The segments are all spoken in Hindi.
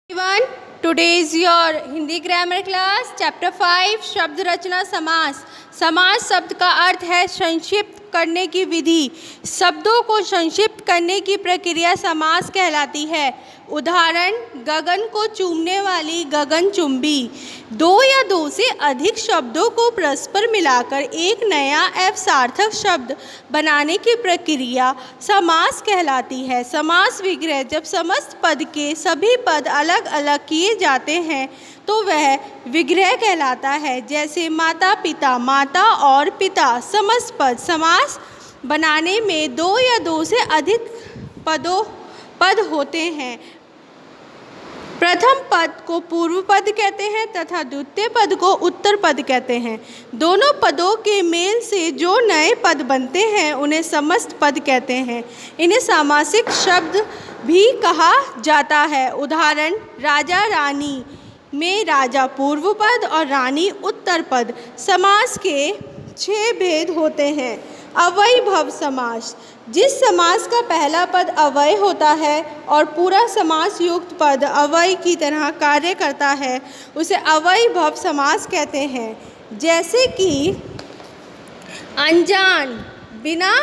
everyone, today is your Hindi grammar class chapter 5 शब्द रचना समास। समास शब्द का अर्थ है संक्षिप्त करने की विधि। शब्दों को संक्षिप्त करने की प्रक्रिया समास कहलाती है। उदाहरण, गगन को चूमने वाली गगनचुंबी। दो या दो से अधिक शब्दों को परस्पर मिलाकर एक नया एवं सार्थक शब्द बनाने की प्रक्रिया समास कहलाती है। समास विग्रह जब समस्त पद के सभी पद अलग अलग किए जाते हैं तो वह विग्रह कहलाता है। जैसे माता पिता, माता और पिता समस्त पद। समास बनाने में दो या दो से अधिक पद होते हैं। प्रथम पद को पूर्व पद कहते हैं तथा द्वितीय पद को उत्तर पद कहते हैं। दोनों पदों के मेल से जो नए पद बनते हैं उन्हें समस्त पद कहते हैं। इन्हें सामासिक शब्द भी कहा जाता है। उदाहरण, राजा रानी में राजा पूर्व पद और रानी उत्तर पद। समास के 6 भेद होते हैं। अव्ययी भव समास, जिस समास का पहला पद अव्यय होता है और पूरा समास युक्त पद अव्यय की तरह कार्य करता है उसे अव्ययी भव समास कहते हैं। जैसे कि अनजान, बिना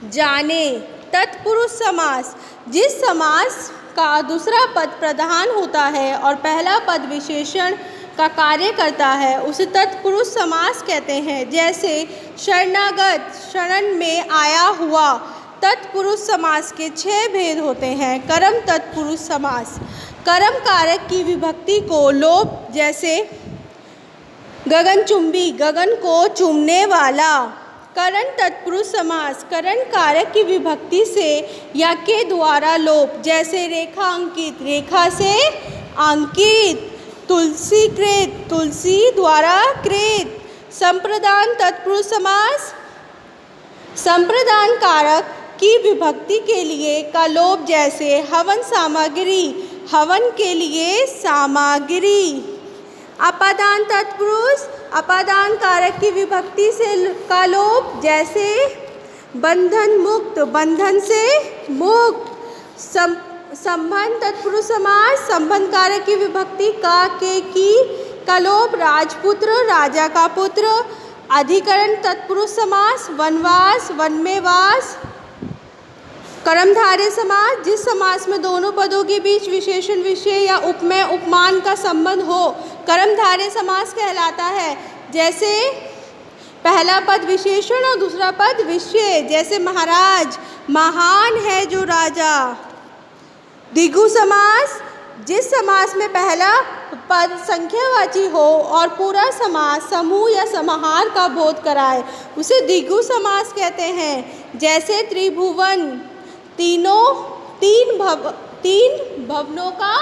जाने। तत्पुरुष समास, जिस समास का दूसरा पद प्रधान होता है और पहला पद विशेषण का कार्य करता है उसे तत्पुरुष समास कहते हैं। जैसे शरणागत, शरण में आया हुआ। तत्पुरुष समास के 6 भेद होते हैं। कर्म तत्पुरुष समास, कर्म कारक की विभक्ति को लोप। जैसे गगनचुंबी, गगन को चूमने वाला। करण तत्पुरुष समास, करण कारक की विभक्ति से या के द्वारा लोप। जैसे रेखा अंकित, रेखा से अंकित। तुलसी कृत, तुलसी द्वारा कृत। संप्रदान तत्पुरुष समास, संप्रदान कारक की विभक्ति के लिए का लोप। जैसे हवन सामग्री, हवन के लिए सामग्री। अपादान तत्पुरुष, अपादान कारक की विभक्ति से का लोप। जैसे बंधन मुक्त, बंधन से मुक्त। संबंध तत्पुरुष समास, संबंध कारक की विभक्ति का के की का लोप। राजपुत्र, राजा का पुत्र। अधिकरण तत्पुरुष समास, वनवास, वन में वास। कर्मधारय समास, जिस समास में दोनों पदों के बीच विशेषण विषय या उपमेय उपमान का संबंध हो कर्मधारय समास कहलाता है। जैसे पहला पद विशेषण और दूसरा पद विषय। जैसे महाराज, महान है जो राजा। द्विगु समास, जिस समास में पहला पद संख्यावाची हो और पूरा समास समूह या समाहार का बोध कराए उसे द्विगु समास कहते हैं। जैसे त्रिभुवन, तीन भवनों का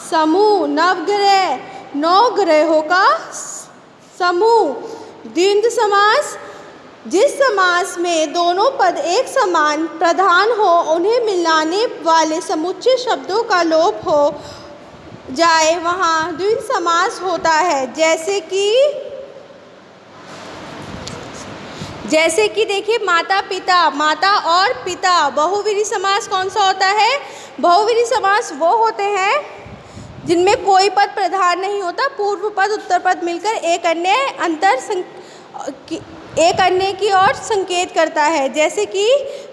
समूह। नवग्रह, 9 ग्रहों का समूह। द्वंद्व समास, जिस समास में दोनों पद एक समान प्रधान हो उन्हें मिलाने वाले समुच्चय शब्दों का लोप हो जाए वहाँ द्वंद्व समास होता है। जैसे कि देखिए माता पिता, माता और पिता। बहुव्रीहि समास कौन सा होता है? बहुव्रीहि समास वो होते हैं जिनमें कोई पद प्रधान नहीं होता, पूर्व पद उत्तर पद मिलकर एक अन्य की ओर संकेत करता है। जैसे कि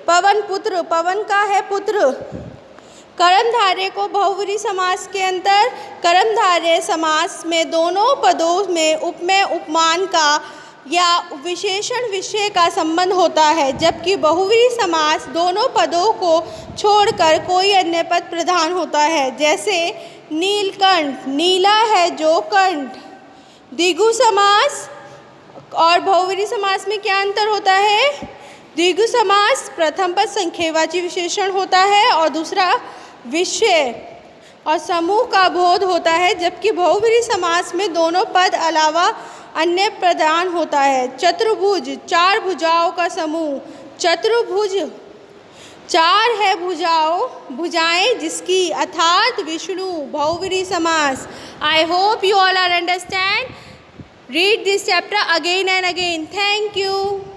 पवन पुत्र, पवन का है पुत्र। कर्मधारय को बहुव्रीहि समास के अंतर कर्मधारय समास में दोनों पदों में उपमेय उपमान का या विशेषण विषय का संबंध होता है, जबकि बहुव्रीहि समास दोनों पदों को छोड़कर कोई अन्य पद प्रधान होता है। जैसे नीलकंठ, नीला है जो कंठ। द्विगु समास और बहुव्रीहि समास में क्या अंतर होता है? द्विगु समास प्रथम पद संख्यावाची विशेषण होता है और दूसरा विषय और समूह का बोध होता है, जबकि बहुव्रीहि समास में दोनों पद अलावा अन्य प्रधान होता है। चतुर्भुज, 4 भुजाओं का समूह। चतुर्भुज, 4 है भुजाएं जिसकी, अर्थात विष्णु। बहुव्रीहि समास। I hope you all are understand. Read this chapter again and again. Thank you.